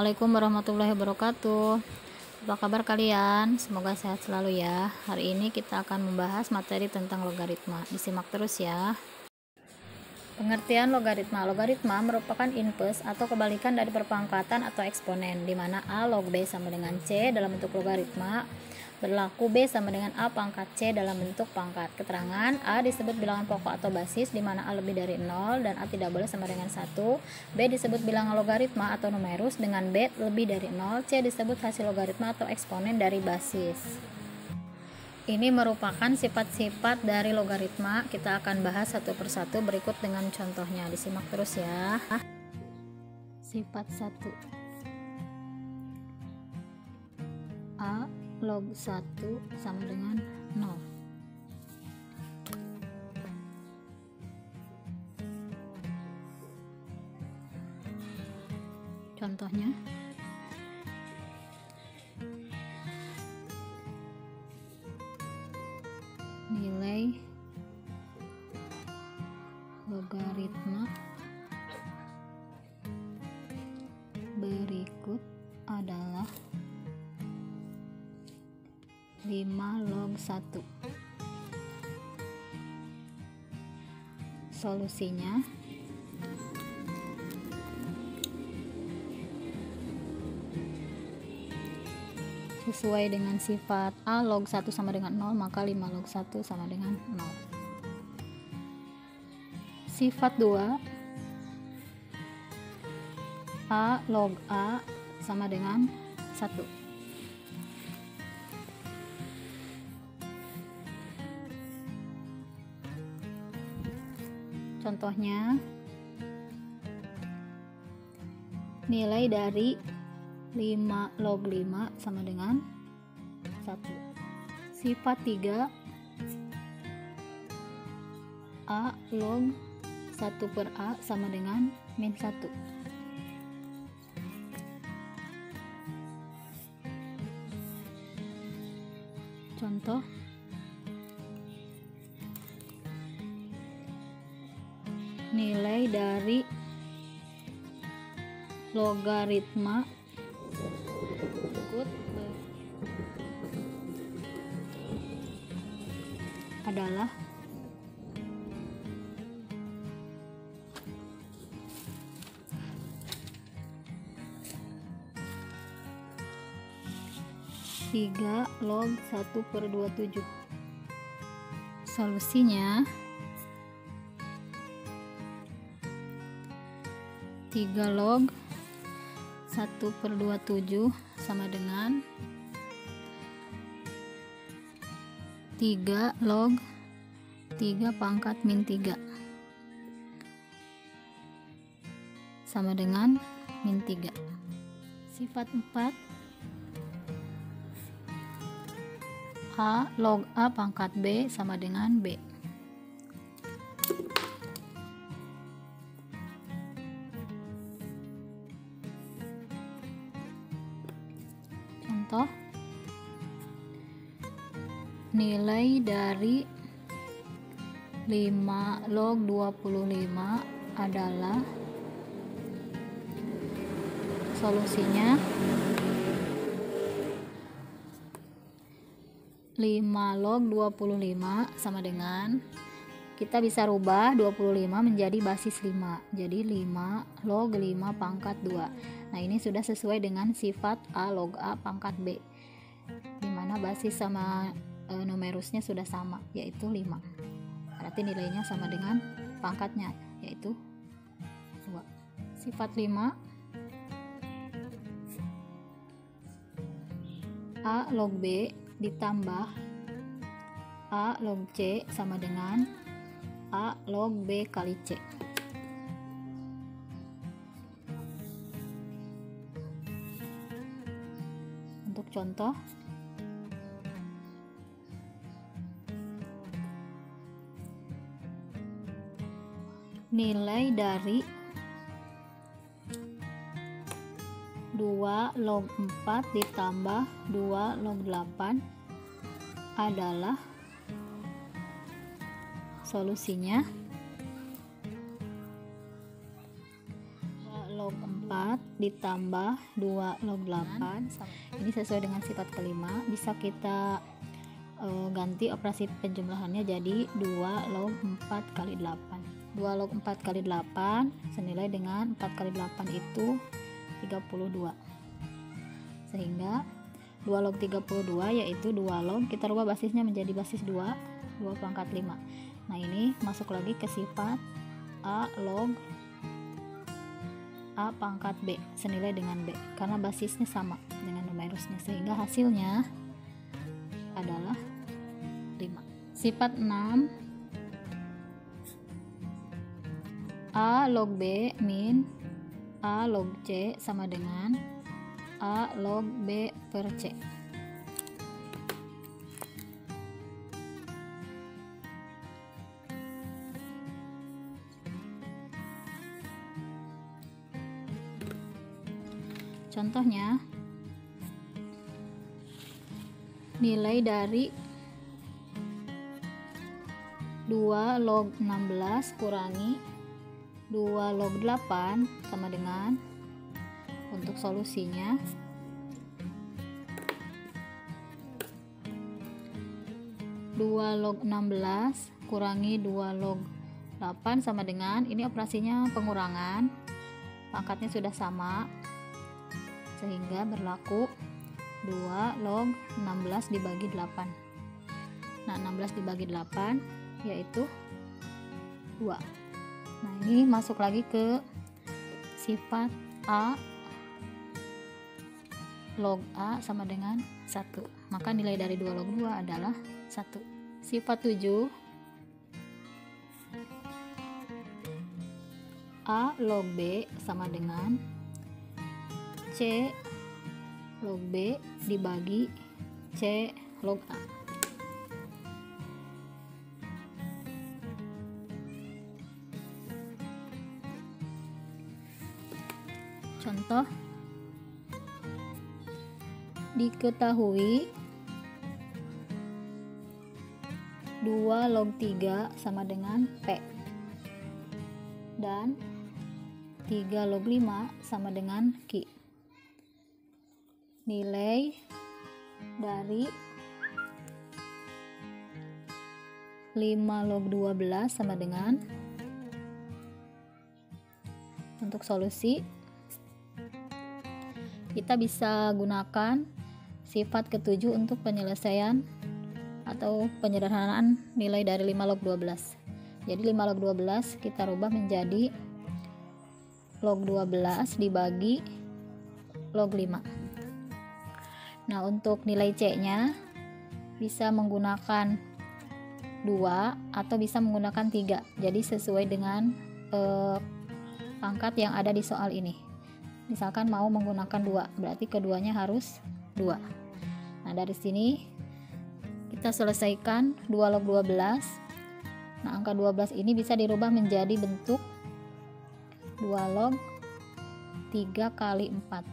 Assalamualaikum warahmatullahi wabarakatuh. Apa kabar kalian? Semoga sehat selalu ya. Hari ini kita akan membahas materi tentang logaritma. Disimak terus ya. Pengertian logaritma. Logaritma merupakan inverse atau kebalikan dari perpangkatan atau eksponen, di mana A log B sama dengan C dalam bentuk logaritma, berlaku B sama dengan A pangkat C dalam bentuk pangkat. Keterangan, A disebut bilangan pokok atau basis, di mana A lebih dari 0 dan A tidak boleh sama dengan 1. B disebut bilangan logaritma atau numerus dengan B lebih dari 0. C disebut hasil logaritma atau eksponen dari basis. Ini merupakan sifat-sifat dari logaritma. Kita akan bahas satu persatu berikut dengan contohnya. Disimak terus ya. Sifat 1. A log 1 sama dengan 0. Contohnya, nilai logaritma berikut adalah 5 log 1. Solusinya sesuai dengan sifat A log 1 sama dengan 0, maka 5 log 1 sama dengan 0. Sifat 2, A log A sama dengan 1. Contohnya, nilai dari 5 log 5 sama dengan 1. Sifat 3, A log 1 per A sama dengan min 1. Contoh, nilai dari logaritma berikut adalah 3 log 1 per 27. Solusinya 3 log 1 per 27 sama dengan 3 log 3 pangkat min 3 sama dengan min 3. Sifat 4, A log A pangkat B sama dengan B. Contoh, nilai dari 5 log 25 adalah, solusinya 5 log 25 sama dengan, kita bisa rubah 25 menjadi basis 5, jadi 5 log 5 pangkat 2. Nah, ini sudah sesuai dengan sifat A log A pangkat B, dimana basis sama numerusnya sudah sama, yaitu 5. Berarti nilainya sama dengan pangkatnya, yaitu 2. Sifat 5, A log B ditambah A log C sama dengan A log B kali C. Untuk contoh, nilai dari 2 log 4 ditambah 2 log 8 adalah, solusinya 2 log 4 ditambah 2 log 8. Ini sesuai dengan sifat kelima. Bisa kita ganti operasi penjumlahannya jadi 2 log 4 kali 8. 2 log 4 kali 8 senilai dengan 4 kali 8 itu 32. Sehingga 2 log 32 yaitu 2 log, kita rubah basisnya menjadi basis 2 pangkat 5. Nah, ini masuk lagi ke sifat A log A pangkat B senilai dengan B, karena basisnya sama dengan numerusnya, sehingga hasilnya adalah 5. Sifat 6 A log B min A log C sama dengan A log B per C. Contohnya, nilai dari 2 log 16 kurangi 2 log 8 sama dengan, untuk solusinya dua log 16 kurangi 2 log 8 sama dengan, ini operasinya pengurangan, pangkatnya sudah sama, sehingga berlaku 2 log 16 dibagi 8. Nah, 16 dibagi 8 yaitu 2. Nah, ini masuk lagi ke sifat A log A sama dengan 1. Maka nilai dari 2 log 2 adalah 1. Sifat 7 A log B sama dengan C log B dibagi C log A. Contoh, diketahui 2 log 3 sama dengan P dan 3 log 5 sama dengan Q. Nilai dari 5 log 12 sama dengan, untuk solusi kita bisa gunakan sifat ketujuh untuk penyelesaian atau penyederhanaan nilai dari 5 log 12. Jadi 5 log 12 kita rubah menjadi log 12 dibagi log 5. Nah, untuk nilai C-nya bisa menggunakan 2 atau bisa menggunakan 3. Jadi sesuai dengan pangkat yang ada di soal ini. Misalkan mau menggunakan 2, berarti keduanya harus 2. Nah, dari sini kita selesaikan 2 log 12. Nah, angka 12 ini bisa dirubah menjadi bentuk 2 log 3 kali 4.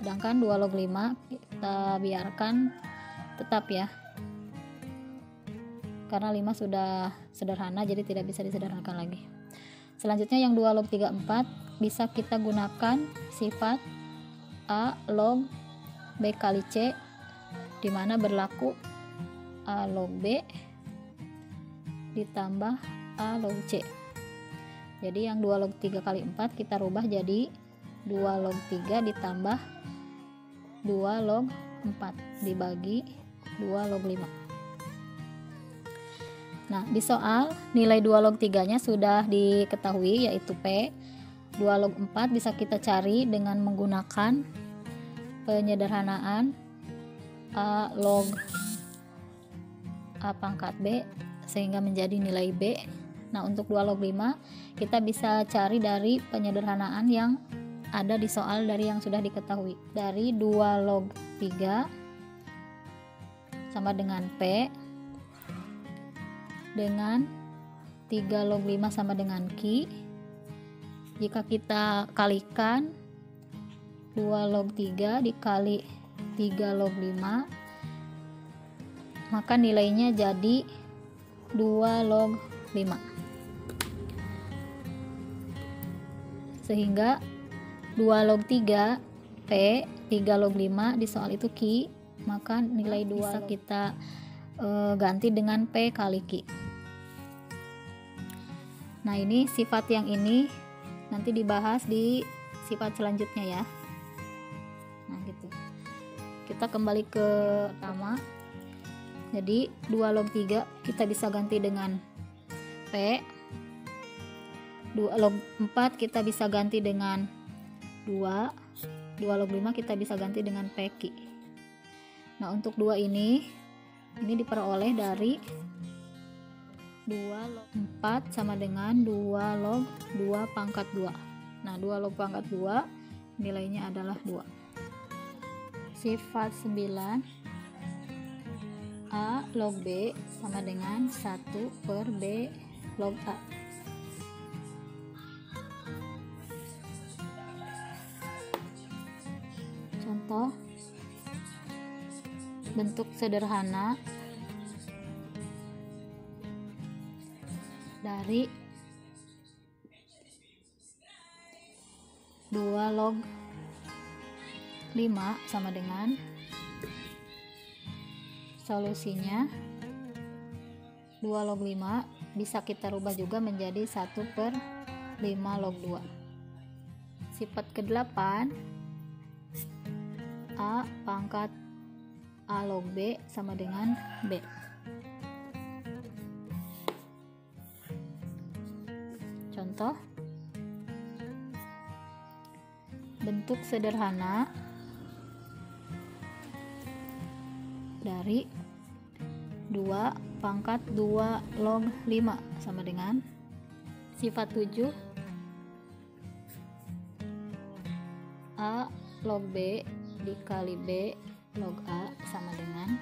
Sedangkan 2 log 5 kita biarkan tetap ya, karena 5 sudah sederhana jadi tidak bisa disederhanakan lagi. Selanjutnya yang 2 log 3 4 bisa kita gunakan sifat A log B kali C, di mana berlaku A log B ditambah A log C. Jadi yang 2 log 3 kali 4 kita rubah jadi 2 log 3 ditambah 2 log 4 dibagi 2 log 5. Nah, di soal nilai 2 log 3-nya sudah diketahui, yaitu P. 2 log 4 bisa kita cari dengan menggunakan penyederhanaan A log A pangkat B sehingga menjadi nilai B. Nah, untuk 2 log 5 kita bisa cari dari penyederhanaan yang ada di soal dari yang sudah diketahui. Dari 2 log 3 sama dengan P dengan 3 log 5 sama dengan Q. Jika kita kalikan 2 log 3 dikali 3 log 5, maka nilainya jadi 2 log 5. Sehingga 2 log 3 P, 3 log 5 di soal itu Q, maka nilai 2 bisa kita ganti dengan P kali Q. Nah, ini sifat yang ini nanti dibahas di sifat selanjutnya ya. Nah, gitu. Kita kembali ke pertama. Jadi 2 log 3 kita bisa ganti dengan P. 2 log 4 kita bisa ganti dengan 2 log 5 kita bisa ganti dengan PQ. Nah, untuk 2 ini diperoleh dari 2 log 4 sama dengan 2 log 2 pangkat 2. Nah, 2 log pangkat 2 nilainya adalah 2. Sifat 9 A log B sama dengan 1 per B log A. Contoh bentuk sederhana dari 2 log 5 sama dengan solusinya 2 log 5 bisa kita rubah juga menjadi 1 per 5 log 2. Sifat ke-8 A pangkat A log B sama dengan B. Contoh bentuk sederhana dari 2 pangkat 2 log 5 sama dengan sifat 7 A log B dikali B log A sama dengan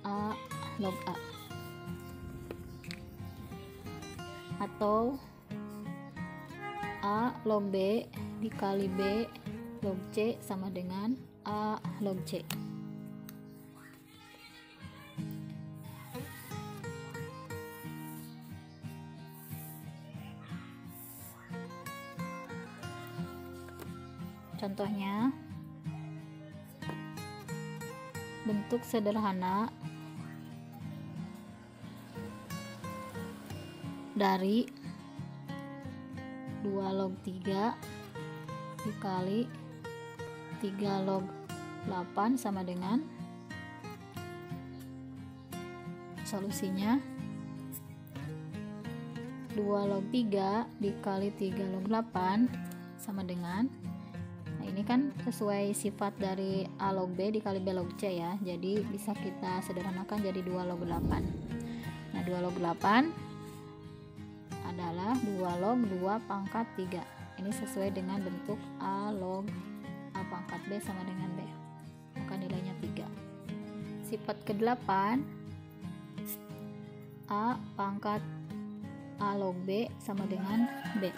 A log A, atau A log B dikali B log C sama dengan A log C. Contohnya bentuk sederhana dari 2 log 3 dikali 3 log 8 sama dengan solusinya 2 log 3 dikali 3 log 8 sama dengan, nah ini kan sesuai sifat dari A log B dikali B log C ya, jadi bisa kita sederhanakan jadi 2 log 8. Nah, 2 log 8 adalah 2 log 2 pangkat 3. Ini sesuai dengan bentuk A log A pangkat B sama dengan B, maka nilainya 3. Sifat ke-8 A pangkat A log B sama dengan B.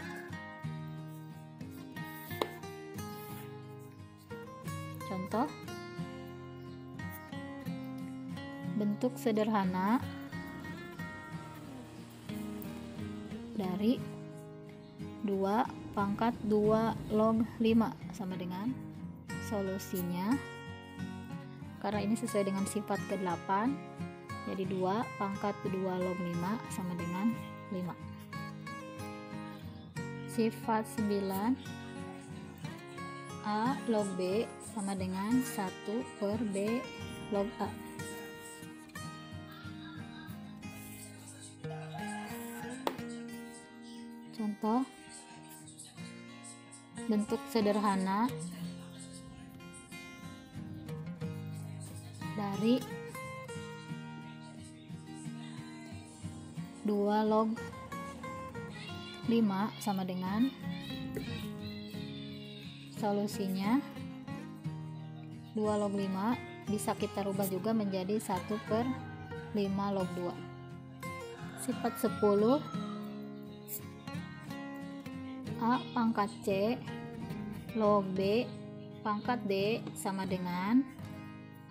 Contoh bentuk sederhana dari 2 pangkat 2 log 5 sama dengan solusinya, karena ini sesuai dengan sifat ke-8, jadi 2 pangkat 2 log 5 sama dengan 5. Sifat 9 A log B sama dengan 1 per B log A. Contoh bentuk sederhana dari 2 log 5 sama dengan solusinya 2 log 5 bisa kita rubah juga menjadi 1 per 5 log 2. Sifat 10 A pangkat C log B pangkat D sama dengan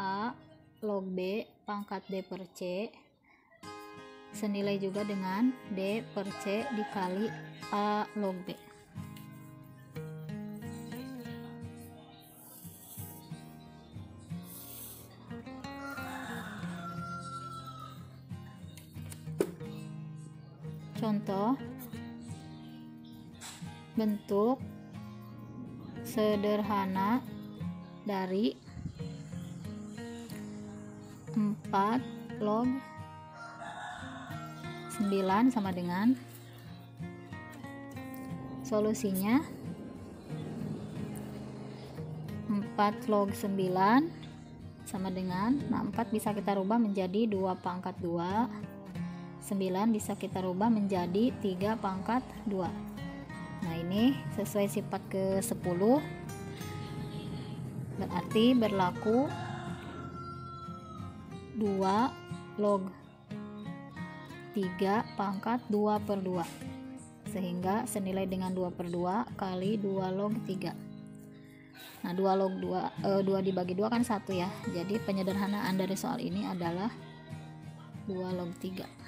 A log B pangkat D per C senilai juga dengan D per C dikali A log B. Contoh, bentuk sederhana dari 4 log 9 sama dengan, solusinya 4 log 9 sama dengan, 4 bisa kita rubah menjadi 2 pangkat 2, 9 bisa kita rubah menjadi 3 pangkat 2. Nah, ini sesuai sifat ke 10, berarti berlaku 2 log 3 pangkat 2 per 2, sehingga senilai dengan 2 per 2 kali 2 log 3. Nah, 2 log 2 dibagi 2 kan 1 ya, jadi penyederhanaan dari soal ini adalah 2 log 3.